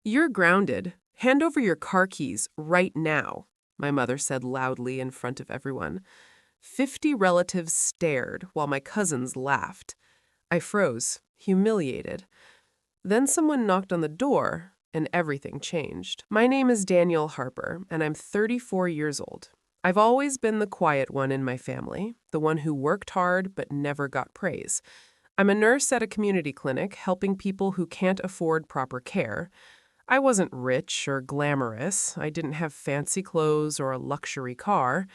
You're grounded. Hand over your car keys right now, my mother said loudly in front of everyone. 50 relatives stared while my cousins laughed. I froze, humiliated. Then someone knocked on the door, and everything changed. My name is Daniel Harper, and I'm 34 years old. I've always been the quiet one in my family, the one who worked hard but never got praise. I'm a nurse at a community clinic helping people who can't afford proper care. I wasn't rich or glamorous. I didn't have fancy clothes or a luxury car.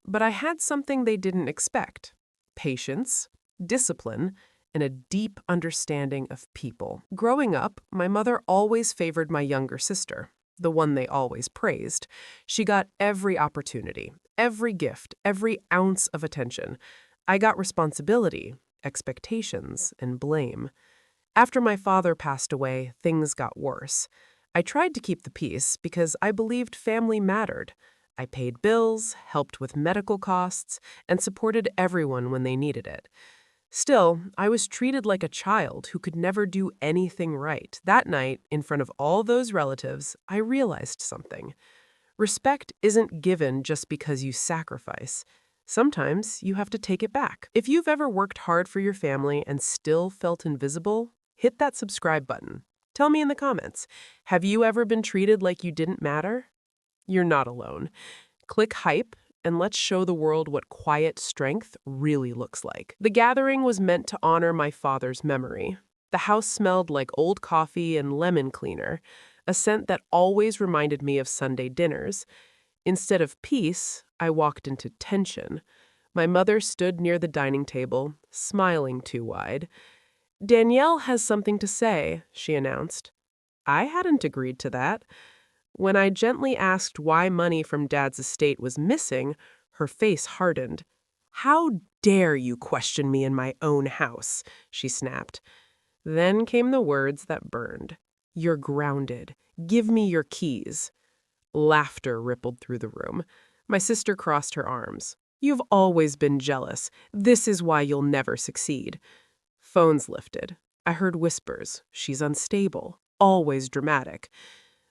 But I had something they didn't expect: patience, discipline, and a deep understanding of people. Growing up, my mother always favored my younger sister, the one they always praised. She got every opportunity, every gift, every ounce of attention. I got responsibility, expectations, and blame. After my father passed away, things got worse. I tried to keep the peace because I believed family mattered. I paid bills, helped with medical costs, and supported everyone when they needed it. Still, I was treated like a child who could never do anything right. That night, in front of all those relatives, I realized something. Respect isn't given just because you sacrifice. Sometimes you have to take it back. If you've ever worked hard for your family and still felt invisible, hit that subscribe button. Tell me in the comments, have you ever been treated like you didn't matter? You're not alone. Click hype and let's show the world what quiet strength really looks like. The gathering was meant to honor my father's memory. The house smelled like old coffee and lemon cleaner, a scent that always reminded me of Sunday dinners. Instead of peace, I walked into tension. My mother stood near the dining table, smiling too wide. "Danielle has something to say," she announced. I hadn't agreed to that. When I gently asked why money from Dad's estate was missing, her face hardened. "How dare you question me in my own house?" she snapped. Then came the words that burned. "You're grounded. Give me your keys." Laughter rippled through the room. My sister crossed her arms. "You've always been jealous. This is why you'll never succeed." Phones lifted. I heard whispers. "She's unstable. Always dramatic."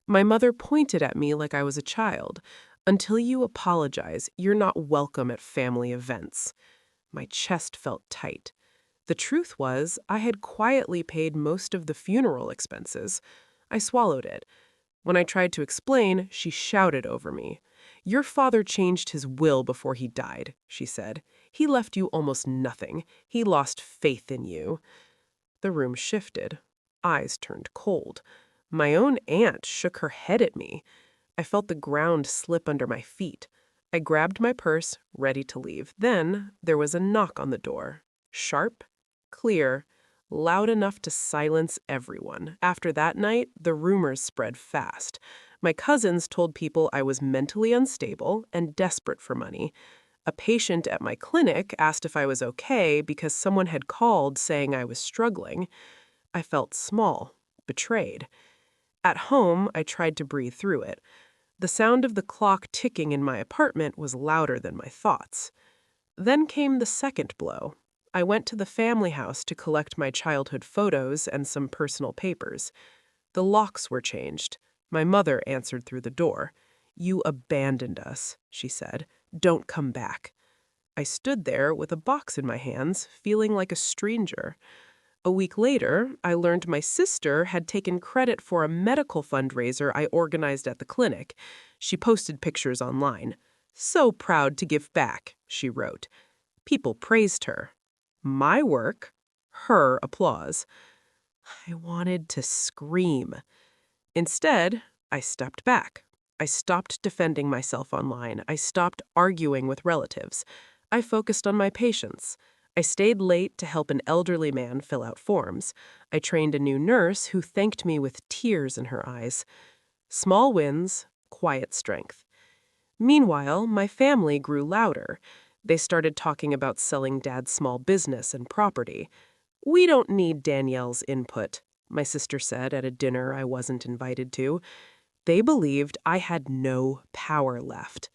My mother pointed at me like I was a child. "Until you apologize, you're not welcome at family events." My chest felt tight. The truth was, I had quietly paid most of the funeral expenses. I swallowed it. When I tried to explain, she shouted over me. "Your father changed his will before he died," she said. "He left you almost nothing. He lost faith in you." The room shifted. Eyes turned cold. My own aunt shook her head at me. I felt the ground slip under my feet. I grabbed my purse, ready to leave. Then there was a knock on the door. Sharp, clear, loud enough to silence everyone. After that night, the rumors spread fast. My cousins told people I was mentally unstable and desperate for money. A patient at my clinic asked if I was okay because someone had called saying I was struggling. I felt small, betrayed. At home, I tried to breathe through it. The sound of the clock ticking in my apartment was louder than my thoughts. Then came the second blow. I went to the family house to collect my childhood photos and some personal papers. The locks were changed. My mother answered through the door. "You abandoned us," she said. "Don't come back." I stood there with a box in my hands, feeling like a stranger. A week later, I learned my sister had taken credit for a medical fundraiser I organized at the clinic. She posted pictures online. "So proud to give back," she wrote. People praised her. My work, her applause. I wanted to scream. Instead, I stepped back. I stopped defending myself online. I stopped arguing with relatives. I focused on my patients. I stayed late to help an elderly man fill out forms. I trained a new nurse who thanked me with tears in her eyes. Small wins, quiet strength. Meanwhile, my family grew louder. They started talking about selling Dad's small business and property. "We don't need Danielle's input," my sister said at a dinner I wasn't invited to. They believed I had no power left.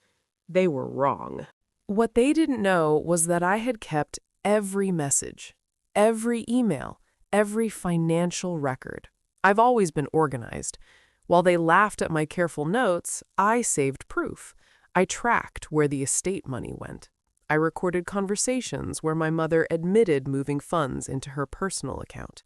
They were wrong. What they didn't know was that I had kept every message, every email, every financial record. I've always been organized. While they laughed at my careful notes, I saved proof. I tracked where the estate money went. I recorded conversations where my mother admitted moving funds into her personal account.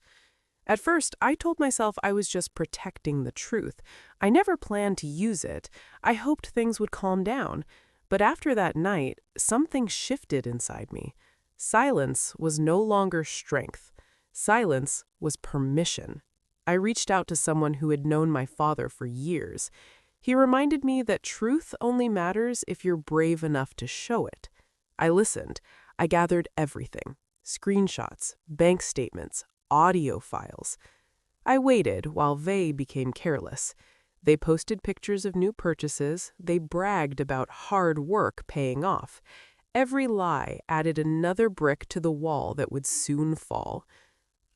At first, I told myself I was just protecting the truth. I never planned to use it. I hoped things would calm down. But after that night, something shifted inside me. Silence was no longer strength. Silence was permission. I reached out to someone who had known my father for years. He reminded me that truth only matters if you're brave enough to show it. I listened. I gathered everything: screenshots, bank statements, audio files. I waited while they became careless. They posted pictures of new purchases. They bragged about hard work paying off. Every lie added another brick to the wall that would soon fall.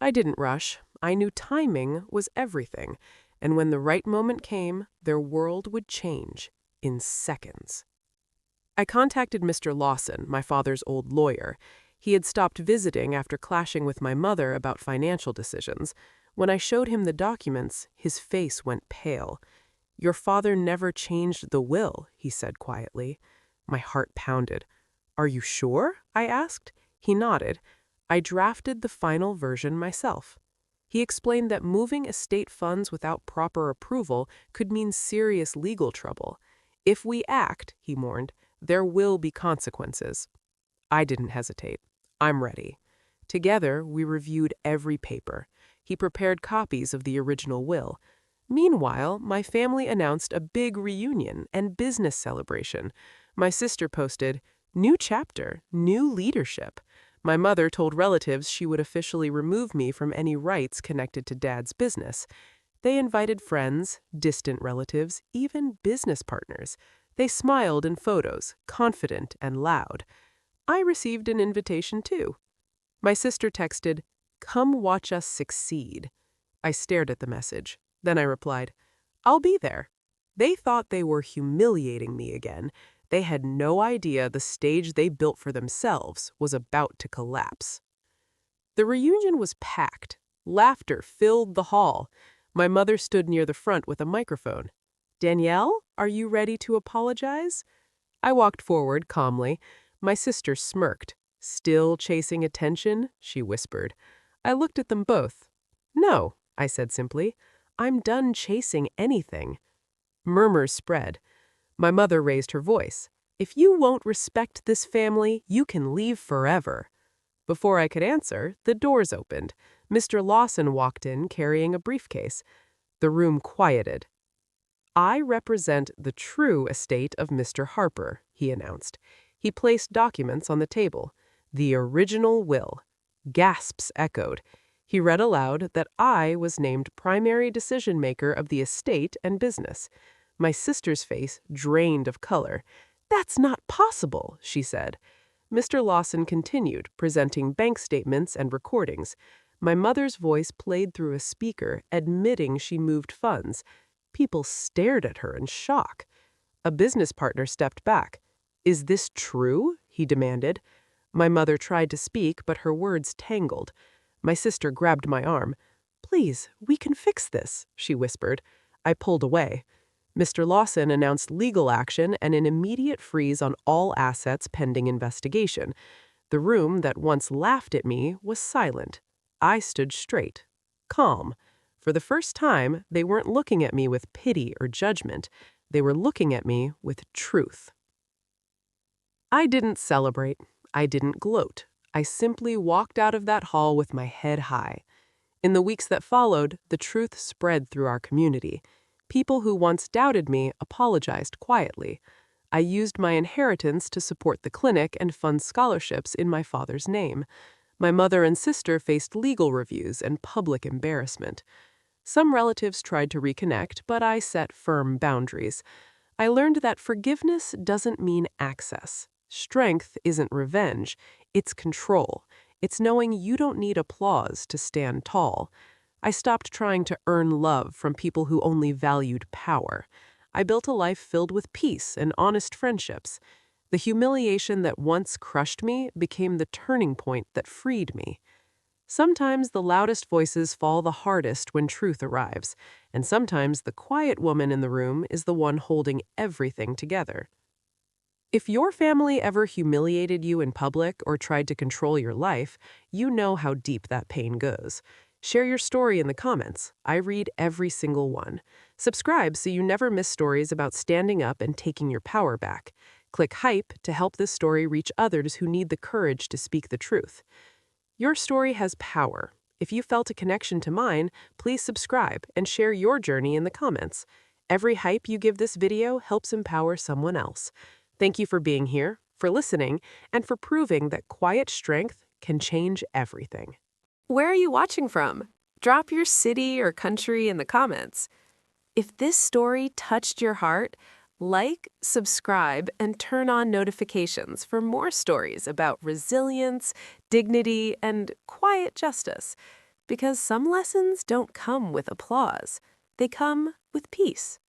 I didn't rush. I knew timing was everything, and when the right moment came, their world would change in seconds. I contacted Mr. Lawson, my father's old lawyer. He had stopped visiting after clashing with my mother about financial decisions. When I showed him the documents, his face went pale. "Your father never changed the will," he said quietly. My heart pounded. "Are you sure?" I asked. He nodded. "I drafted the final version myself." He explained that moving estate funds without proper approval could mean serious legal trouble. "If we act," he warned, "there will be consequences." I didn't hesitate. "I'm ready." Together, we reviewed every paper. He prepared copies of the original will. Meanwhile, my family announced a big reunion and business celebration. My sister posted, "New chapter, new leadership." My mother told relatives she would officially remove me from any rights connected to Dad's business. They invited friends, distant relatives, even business partners. They smiled in photos, confident and loud. I received an invitation too. My sister texted, "Come watch us succeed." I stared at the message. Then I replied, "I'll be there." They thought they were humiliating me again. They had no idea the stage they built for themselves was about to collapse. The reunion was packed. Laughter filled the hall. My mother stood near the front with a microphone. "Danielle, are you ready to apologize?" I walked forward calmly. My sister smirked. "Still chasing attention?" she whispered. I looked at them both. "No," I said simply. "I'm done chasing anything." Murmurs spread. My mother raised her voice. "If you won't respect this family, you can leave forever." Before I could answer, the doors opened. Mr. Lawson walked in carrying a briefcase. The room quieted. "I represent the true estate of Mr. Harper," he announced. He placed documents on the table. The original will. Gasps echoed. He read aloud that I was named primary decision-maker of the estate and business. My sister's face drained of color. "That's not possible," she said. Mr. Lawson continued, presenting bank statements and recordings. My mother's voice played through a speaker, admitting she moved funds. People stared at her in shock. A business partner stepped back. "Is this true?" he demanded. My mother tried to speak, but her words tangled. My sister grabbed my arm. "Please, we can fix this," she whispered. I pulled away. Mr. Lawson announced legal action and an immediate freeze on all assets pending investigation. The room that once laughed at me was silent. I stood straight, calm. For the first time, they weren't looking at me with pity or judgment. They were looking at me with truth. I didn't celebrate. I didn't gloat. I simply walked out of that hall with my head high. In the weeks that followed, the truth spread through our community. People who once doubted me apologized quietly. I used my inheritance to support the clinic and fund scholarships in my father's name. My mother and sister faced legal reviews and public embarrassment. Some relatives tried to reconnect, but I set firm boundaries. I learned that forgiveness doesn't mean access. Strength isn't revenge, it's control. It's knowing you don't need applause to stand tall. I stopped trying to earn love from people who only valued power. I built a life filled with peace and honest friendships. The humiliation that once crushed me became the turning point that freed me. Sometimes the loudest voices fall the hardest when truth arrives, and sometimes the quiet woman in the room is the one holding everything together. If your family ever humiliated you in public or tried to control your life, you know how deep that pain goes. Share your story in the comments. I read every single one. Subscribe so you never miss stories about standing up and taking your power back. Click hype to help this story reach others who need the courage to speak the truth. Your story has power. If you felt a connection to mine, please subscribe and share your journey in the comments. Every hype you give this video helps empower someone else. Thank you for being here, for listening, and for proving that quiet strength can change everything. Where are you watching from? Drop your city or country in the comments. If this story touched your heart, like, subscribe, and turn on notifications for more stories about resilience, dignity, and quiet justice. Because some lessons don't come with applause, they come with peace.